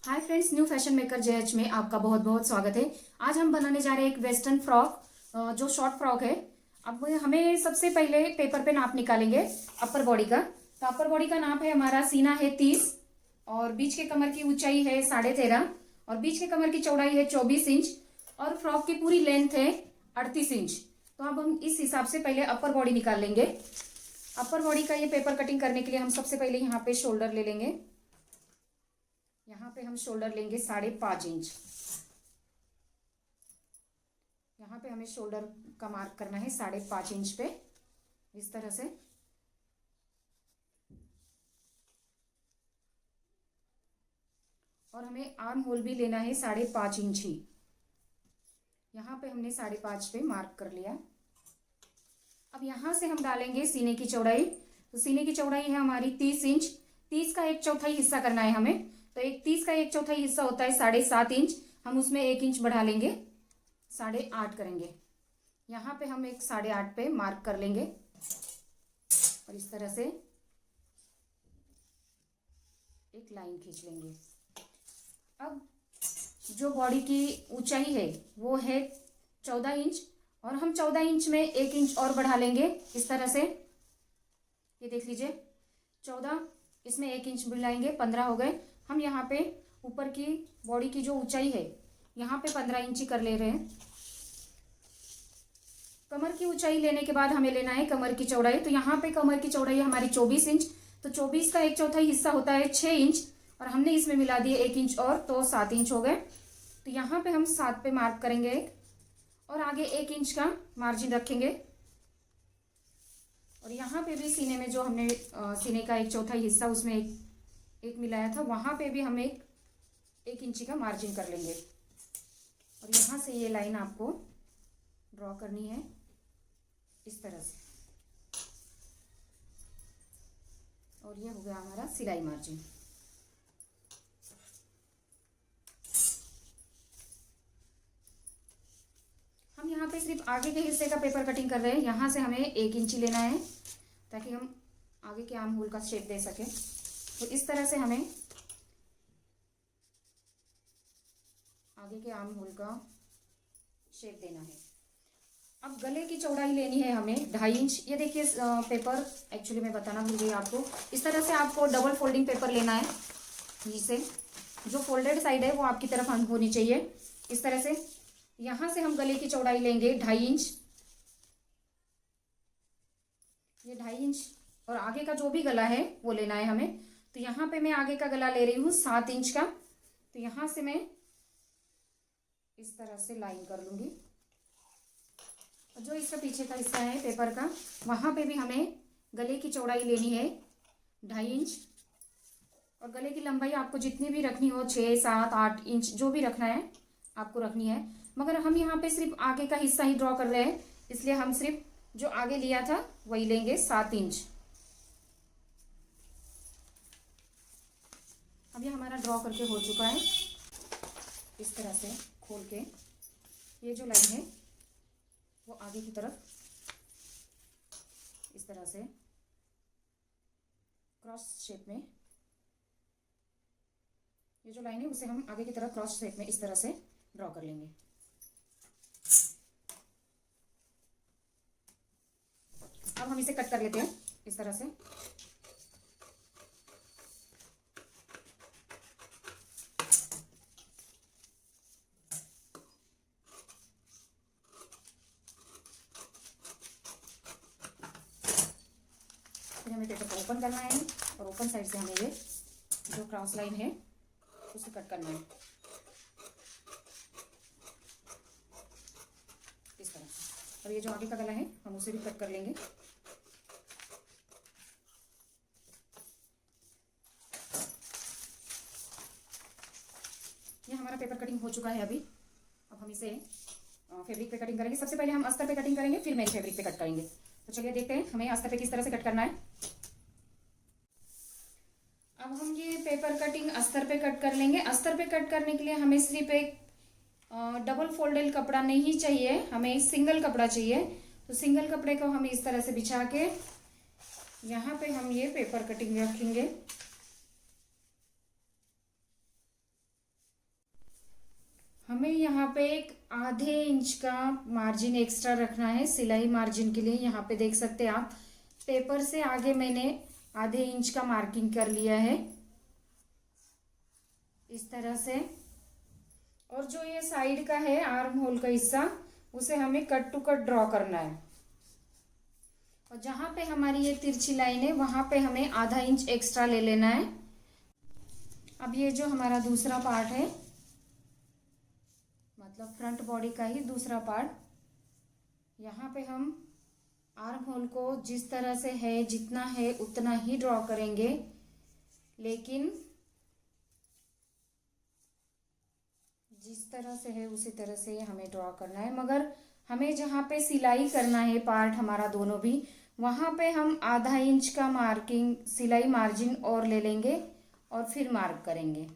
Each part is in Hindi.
Hi friends, new fashion maker JH में आपका बहुत बहुत स्वागत है। आज हम बनाने जा रहे हैं एक वेस्टर्न फ्रॉक, जो शॉर्ट फ्रॉक है। अब हमें सबसे पहले पेपर पे नाप निकालेंगे अपर बॉडी का। तो अपर बॉडी का नाप है हमारा, सीना है 30 और बीच के कमर की ऊंचाई है 13.5 और बीच के कमर की चौड़ाई है 24 इंच और फ्रॉक की पूरी लेंथ है 38 इंच। तो अब हम इस हिसाब से पहले अपर बॉडी निकाल लेंगे। अपर बॉडी का ये पेपर कटिंग करने के लिए हम सबसे पहले यहाँ पे शोल्डर ले लेंगे। यहाँ पे हम शोल्डर लेंगे 5.5 इंच। यहाँ पे हमें शोल्डर का मार्क करना है 5.5 इंच पे, इस तरह से। और हमें आर्म होल भी लेना है 5.5 इंच ही। यहाँ पे हमने 5.5 पे मार्क कर लिया। अब यहाँ से हम डालेंगे सीने की चौड़ाई। तो सीने की चौड़ाई है हमारी 30 इंच। 30 का 1/4 हिस्सा करना है हमें। तो 30 का 1/4 हिस्सा होता है 7.5 इंच। हम उसमें 1 इंच बढ़ा लेंगे, 8.5 करेंगे। यहाँ पे हम एक 8.5 पे मार्क कर लेंगे और इस तरह से एक लाइन खींच लेंगे। अब जो बॉडी की ऊंचाई है वो है 14 इंच और हम 14 इंच में 1 इंच और बढ़ा लेंगे, इस तरह से। ये देख लीजिए, 14, इसमें 1 इंच बढ़ाएंगे, 15 हो गए। हम यहाँ पे ऊपर की बॉडी की जो ऊंचाई है यहाँ पे 15 इंच ही कर ले रहे हैं। कमर की ऊंचाई लेने के बाद हमें लेना है कमर की चौड़ाई। तो यहाँ पे कमर की चौड़ाई हमारी 24 इंच। तो 24 का 1/4 हिस्सा होता है 6 इंच और हमने इसमें मिला दिए 1 इंच और, तो 7 इंच हो गए। तो यहाँ पे हम 7 पे मार्क करेंगे और आगे 1 इंच का मार्जिन रखेंगे। और यहाँ पे भी सीने में जो हमने सीने का 1/4 हिस्सा उसमें एक मिलाया था, वहाँ पे भी हम एक इंची का मार्जिन कर लेंगे। और यहाँ से ये लाइन आपको ड्रॉ करनी है इस तरह से। और ये हो गया हमारा सिलाई मार्जिन। हम यहाँ पे सिर्फ आगे के हिस्से का पेपर कटिंग कर रहे हैं। यहाँ से हमें 1 इंची लेना है ताकि हम आगे के आर्म होल का शेप दे सकें। तो इस तरह से हमें आगे के आर्म होल का शेप देना है। अब गले की चौड़ाई लेनी है हमें 2.5 इंच। ये देखिए, पेपर एक्चुअली मैं बताना भूल गई आपको। इस तरह से आपको डबल फोल्डिंग पेपर लेना है, जिसे जो फोल्डेड साइड है वो आपकी तरफ होनी चाहिए, इस तरह से। यहाँ से हम गले की चौड़ाई लेंगे 2.5 इंच, ये 2.5 इंच। और आगे का जो भी गला है वो लेना है हमें। तो यहाँ पे मैं आगे का गला ले रही हूँ 7 इंच का। तो यहाँ से मैं इस तरह से लाइन कर लूंगी। और जो इसका पीछे का हिस्सा है पेपर का, वहाँ पे भी हमें गले की चौड़ाई लेनी है 2.5 इंच। और गले की लंबाई आपको जितनी भी रखनी हो, 6, 7, 8 इंच जो भी रखना है आपको रखनी है। मगर हम यहाँ पे सिर्फ आगे का हिस्सा ही ड्रॉ कर रहे हैं, इसलिए हम सिर्फ जो आगे लिया था वही लेंगे, 7 इंच। अब ये हमारा ड्रॉ करके हो चुका है। इस तरह से खोल के ये जो लाइन है वो आगे की तरफ इस तरह से क्रॉस शेप में, ये जो लाइन है उसे हम आगे की तरफ क्रॉस शेप में इस तरह से ड्रॉ कर लेंगे। अब हम इसे कट कर लेते हैं इस तरह से। फिर हमें पेपर को ओपन करना है और ओपन साइड से हमें ये जो क्रॉस लाइन है उसे कट करना है इस तरह से। और ये जो आगे का गला है हम उसे भी कट कर लेंगे। ये हमारा पेपर कटिंग हो चुका है अभी। अब हम इसे फैब्रिक पे कटिंग करेंगे। सबसे पहले हम अस्तर पे कटिंग करेंगे, फिर मेन फैब्रिक पे कट करेंगे। तो चलिए देखते हैं हमें अस्तर पे किस तरह से कट करना है। अब हम ये पेपर कटिंग अस्तर पे कट कर लेंगे। अस्तर पे कट करने के लिए हमें सिर्फ एक डबल फोल्डेड कपड़ा नहीं चाहिए, हमें सिंगल कपड़ा चाहिए। तो सिंगल कपड़े को हम इस तरह से बिछा के यहाँ पे हम ये पेपर कटिंग रखेंगे। हमें यहाँ पे एक आधे इंच का मार्जिन एक्स्ट्रा रखना है सिलाई मार्जिन के लिए। यहाँ पे देख सकते हैं आप, पेपर से आगे मैंने आधे इंच का मार्किंग कर लिया है इस तरह से। और जो ये साइड का है आर्म होल का हिस्सा, उसे हमें कट टू कट ड्रॉ करना है। और जहाँ पे हमारी ये तिरछी लाइन है वहाँ पे हमें आधा इंच एक्स्ट्रा ले लेना है। अब ये जो हमारा दूसरा पार्ट है, मतलब फ्रंट बॉडी का ही दूसरा पार्ट, यहाँ पे हम आर्म होल को जिस तरह से है, जितना है उतना ही ड्रॉ करेंगे, लेकिन जिस तरह से है उसी तरह से हमें ड्रॉ करना है। मगर हमें जहाँ पे सिलाई करना है पार्ट हमारा दोनों भी, वहाँ पे हम आधा इंच का मार्किंग सिलाई मार्जिन और ले लेंगे और फिर मार्क करेंगे।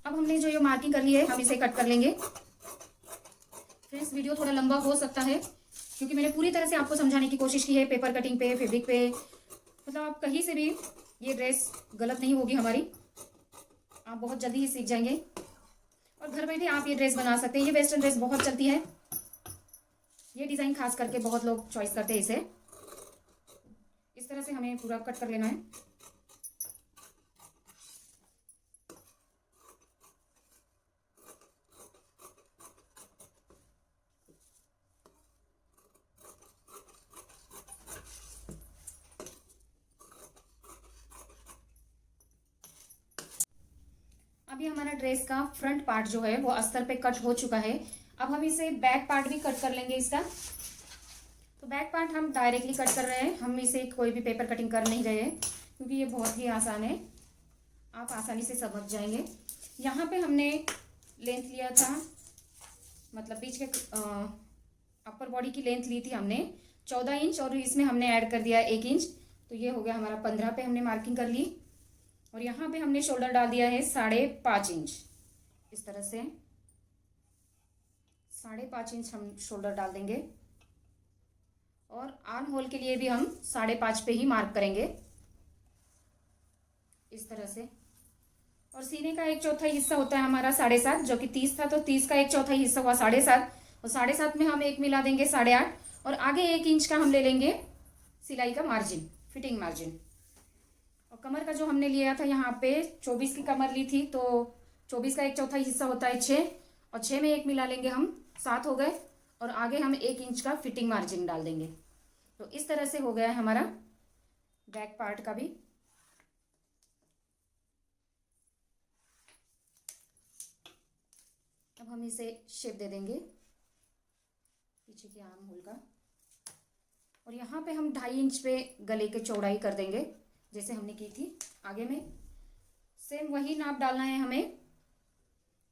अब हमने जो ये मार्किंग कर ली है, हम इसे कट कर लेंगे। फ्रेंड्स, वीडियो थोड़ा लंबा हो सकता है क्योंकि मैंने पूरी तरह से आपको समझाने की कोशिश की है, पेपर कटिंग पे, फैब्रिक पे, मतलब आप कहीं से भी ये ड्रेस गलत नहीं होगी हमारी, आप बहुत जल्दी ही सीख जाएंगे और घर बैठे आप ये ड्रेस बना सकते हैं। ये वेस्टर्न ड्रेस बहुत चलती है, ये डिज़ाइन खास करके बहुत लोग चॉइस करते हैं इसे। इस तरह से हमें पूरा कट कर लेना है। अभी हमारा ड्रेस का फ्रंट पार्ट जो है वो अस्तर पे कट हो चुका है। अब हम इसे बैक पार्ट भी कट कर लेंगे इसका। तो बैक पार्ट हम डायरेक्टली कट कर रहे हैं, हम इसे कोई भी पेपर कटिंग कर नहीं रहे हैं क्योंकि ये बहुत ही आसान है, आप आसानी से समझ जाएंगे। यहाँ पे हमने लेंथ लिया था, मतलब बीच के अपर बॉडी की लेंथ ली थी हमने 14 इंच और इसमें हमने ऐड कर दिया 1 इंच, तो ये हो गया हमारा 15 पे हमने मार्किंग कर ली। और यहाँ पे हमने शोल्डर डाल दिया है 5.5 इंच, इस तरह से 5.5 इंच हम शोल्डर डाल देंगे। और आर्म होल के लिए भी हम 5.5 पे ही मार्क करेंगे इस तरह से। और सीने का 1/4 हिस्सा होता है हमारा 7.5, जो कि 30 था, तो 30 का 1/4 हिस्सा हुआ 7.5, और 7.5 में हम एक मिला देंगे 8.5, और आगे 1 इंच का हम ले लेंगे सिलाई का मार्जिन, फिटिंग मार्जिन। और कमर का जो हमने लिया था यहाँ पे 24 की कमर ली थी, तो 24 का 1/4 हिस्सा होता है 6, और 6 में 1 मिला लेंगे हम, 7 हो गए, और आगे हम 1 इंच का फिटिंग मार्जिन डाल देंगे। तो इस तरह से हो गया है हमारा बैक पार्ट का भी। अब हम इसे शेप दे देंगे पीछे के आर्म होल का, और यहाँ पे हम 2.5 इंच पे गले के चौड़ाई कर देंगे जैसे हमने की थी आगे में। सेम वही नाप डालना है हमें।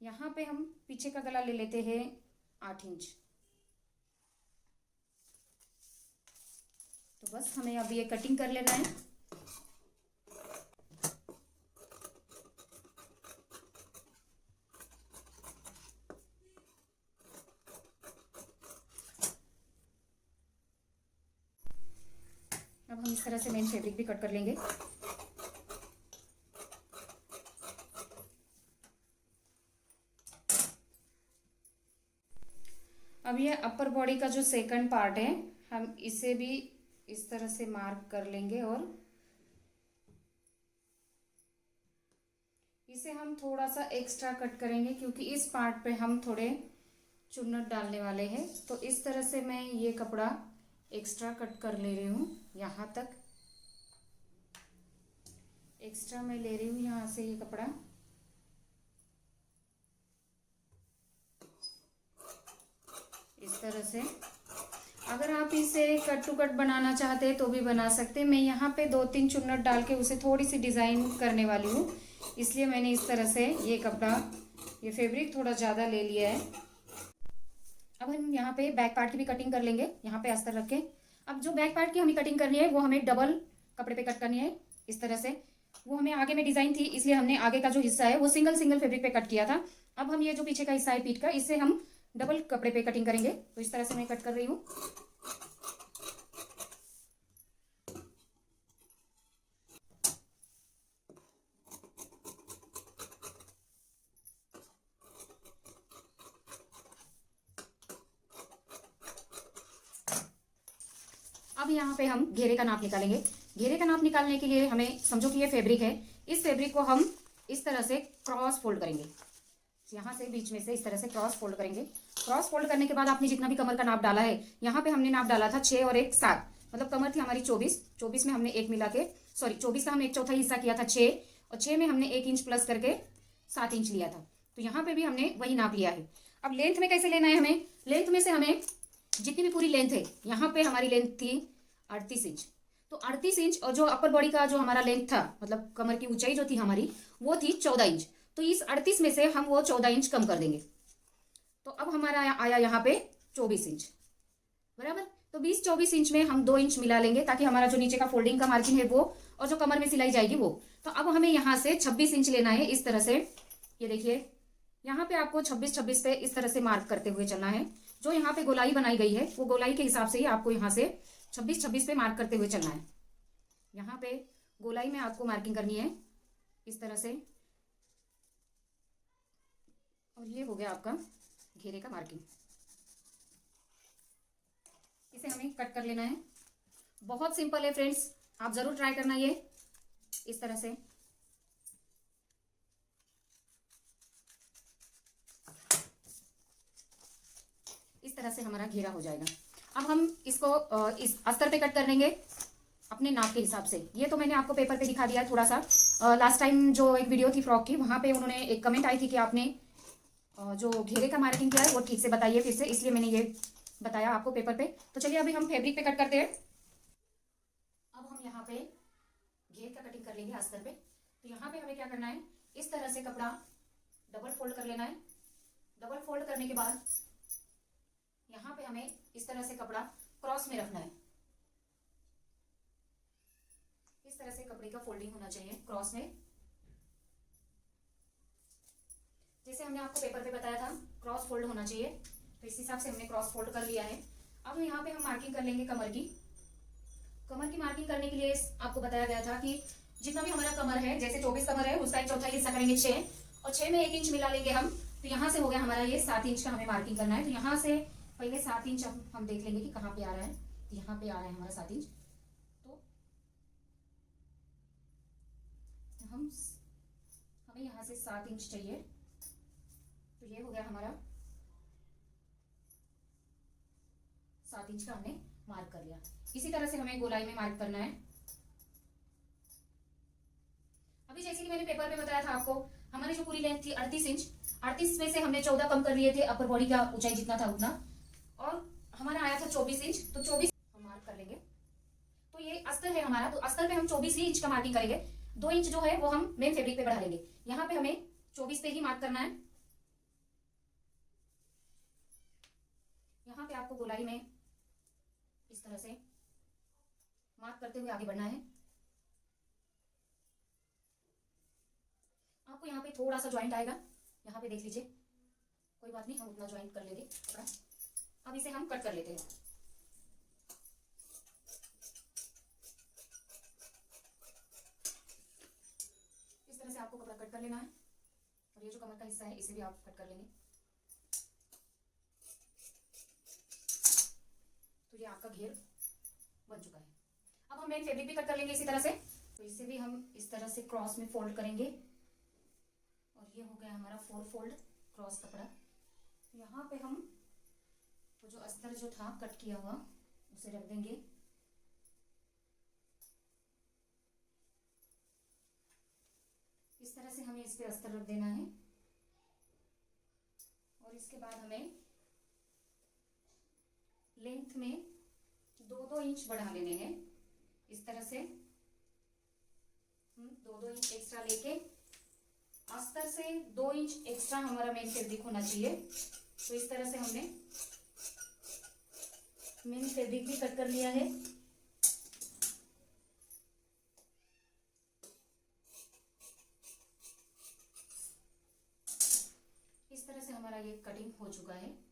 यहाँ पे हम पीछे का गला ले लेते हैं 8 इंच। तो बस हमें अब ये कटिंग कर लेना है। अब हम इस तरह से मेन फैब्रिक भी कट कर लेंगे। अब ये अपर बॉडी का जो सेकंड पार्ट है, हम इसे भी इस तरह से मार्क कर लेंगे, और इसे हम थोड़ा सा एक्स्ट्रा कट करेंगे क्योंकि इस पार्ट पे हम थोड़े चुन्नट डालने वाले हैं। तो इस तरह से मैं ये कपड़ा एक्स्ट्रा कट कर ले रही हूँ, यहाँ तक एक्स्ट्रा मैं ले रही हूँ यहाँ से ये कपड़ा। इस तरह से अगर आप इसे कट टू कट बनाना चाहते हैं तो भी बना सकते हैं। मैं यहाँ पे 2-3 चुन्नट डाल के उसे थोड़ी सी डिज़ाइन करने वाली हूँ, इसलिए मैंने इस तरह से ये कपड़ा, ये फैब्रिक थोड़ा ज़्यादा ले लिया है। अब हम यहाँ पे बैक पार्ट की भी कटिंग कर लेंगे, यहाँ पे अस्तर रख के। अब जो बैक पार्ट की हमें कटिंग करनी है वो हमें डबल कपड़े पे कट करनी है इस तरह से। वो हमें आगे में डिज़ाइन थी इसलिए हमने आगे का जो हिस्सा है वो सिंगल सिंगल फैब्रिक पे कट किया था। अब हम ये जो पीछे का हिस्सा है पीठ का, इसे हम डबल कपड़े पे कटिंग करेंगे। तो इस तरह से मैं कट कर रही हूँ। अब यहाँ पे हम घेरे का नाप निकालेंगे। घेरे का नाप निकालने के लिए हमें समझो कि ये फैब्रिक है, इस फैब्रिक को हम इस तरह से क्रॉस फोल्ड करेंगे, यहाँ से बीच में से इस तरह से क्रॉस फोल्ड करेंगे। क्रॉस फोल्ड करने के बाद आपने जितना भी कमर का नाप डाला है, यहाँ पे हमने नाप डाला था 6 और 1 7, मतलब कमर थी हमारी 24 में हमने 1 मिला के, सॉरी 24 का हमने 1/4 हिस्सा किया था 6, और 6 में हमने 1 इंच प्लस करके 7 इंच लिया था। तो यहाँ पे भी हमने वही नाप लिया है। अब लेंथ में कैसे लेना है हमें, लेंथ में से हमें जितनी भी पूरी लेंथ है, यहाँ पे हमारी लेंथ थी 38 इंच, तो 38 इंच और जो अपर बॉडी का जो हमारा लेंथ था, मतलब कमर की ऊंचाई जो थी हमारी वो थी 14 इंच, तो इस 38 में से हम वो 14 इंच कम कर देंगे। तो अब हमारा आया यहाँ पे 24 इंच बराबर। तो 20-24 इंच में हम 2 इंच मिला लेंगे, ताकि हमारा जो नीचे का फोल्डिंग का मार्जिन है वो, और जो कमर में सिलाई जाएगी वो। तो अब हमें यहाँ से 26 इंच लेना है इस तरह से। ये देखिए यहाँ पे आपको 26-26 पे इस तरह से मार्क करते हुए चलना है। जो यहाँ पे गोलाई बनाई गई है वो गोलाई के हिसाब से ही आपको यहाँ से 26-26 पे मार्क करते हुए चलना है। यहाँ पे गोलाई में आपको मार्किंग करनी है इस तरह से, और ये हो गया आपका घेरे का मार्किंग। इसे हमें कट कर लेना है। बहुत सिंपल है फ्रेंड्स, आप जरूर ट्राई करना ये इस तरह से। इस तरह से हमारा घेरा हो जाएगा। अब हम इसको इस अस्तर पे कट कर लेंगे अपने नाप के हिसाब से। ये तो मैंने आपको पेपर पे दिखा दिया है थोड़ा सा। लास्ट टाइम जो एक वीडियो थी फ्रॉक की, वहां पे उन्होंने एक कमेंट आई थी कि आपने जो घेरे का मार्किंग किया है वो ठीक से बताइए फिर से, इसलिए मैंने ये बताया आपको पेपर पे। तो चलिए अभी हम फैब्रिक पे कट करते हैं। अब हम यहाँ पे घेर का कटिंग कर लेंगे अस्तर पे। तो यहाँ पे हमें क्या करना है, इस तरह से कपड़ा डबल फोल्ड कर लेना है। डबल फोल्ड करने के बाद यहाँ पे हमें इस तरह से कपड़ा क्रॉस में रखना है। इस तरह से कपड़े का फोल्डिंग होना चाहिए क्रॉस में, जैसे हमने आपको पेपर पे बताया था क्रॉस फोल्ड होना चाहिए, तो इस हिसाब से हमने क्रॉस फोल्ड कर लिया है। अब यहाँ पे हम मार्किंग कर लेंगे कमर की। कमर की मार्किंग करने के लिए आपको बताया गया था कि जितना भी हमारा कमर है, जैसे 24 कमर है उसका 1/4 हिस्सा करेंगे 6, और 6 में 1 इंच मिला लेंगे हम। तो यहाँ से हो गया हमारा ये 7 इंच का हमें मार्किंग करना है। तो यहाँ से पहले 7 इंच हम देख लेंगे कि कहाँ पे आ रहा है। तो यहाँ पे आ रहा है हमारा 7 इंच। तो हमें यहाँ से 7 इंच चाहिए। तो ये हो गया हमारा 7 इंच का हमने मार्क कर लिया। इसी तरह से हमें गोलाई में मार्क करना है। अभी जैसे कि मैंने पेपर पे बताया था आपको, हमारी जो पूरी लेंथ थी 38 इंच, 38 में से हमने 14 कम कर लिए थे, अपर बॉडी का ऊंचाई जितना था उतना, और हमारा आया था 24 इंच। तो 24 हम मार्क कर लेंगे। तो ये अस्तर है हमारा, तो अस्तर पे हम 24 ही इंच का मार्किंग करेंगे। 2 इंच जो है वो हम मेन फैब्रिक पे बढ़ा लेंगे। यहाँ पे हमें 24 पे ही मार्क करना है। यहाँ पे आपको गोलाई में इस तरह से मार्क करते हुए आगे बढ़ना है। आपको यहाँ पे थोड़ा सा ज्वाइंट आएगा, यहाँ पे देख लीजिए, कोई बात नहीं, हम उतना ज्वाइंट कर लेंगे कपड़ा। अब इसे हम कट कर लेते हैं। इस तरह से आपको कपड़ा कट कर लेना है, और ये जो कमर का हिस्सा है इसे भी आप कट कर लेंगे। तो ये आपका घेर बन चुका है। अब हम मेन फैब्रिक भी कट कर लेंगे इसी तरह से। तो इसे भी हम इस तरह से क्रॉस में फोल्ड करेंगे, और ये हो गया हमारा 4 फोल्ड क्रॉस कपड़ा। यहाँ पे हम वो जो अस्तर जो था कट किया हुआ उसे रख देंगे। इस तरह से हमें इस पे अस्तर रख देना है, और इसके बाद हमें लेंथ में 2-2 इंच बढ़ा लेने हैं। इस तरह से 2-2 इंच एक्स्ट्रा लेके अस्तर से 2 इंच एक्स्ट्रा हमारा मेन फैब्रिक होना चाहिए। तो इस तरह से हमने मेन फैब्रिक भी कट कर लिया है। इस तरह से हमारा ये कटिंग हो चुका है।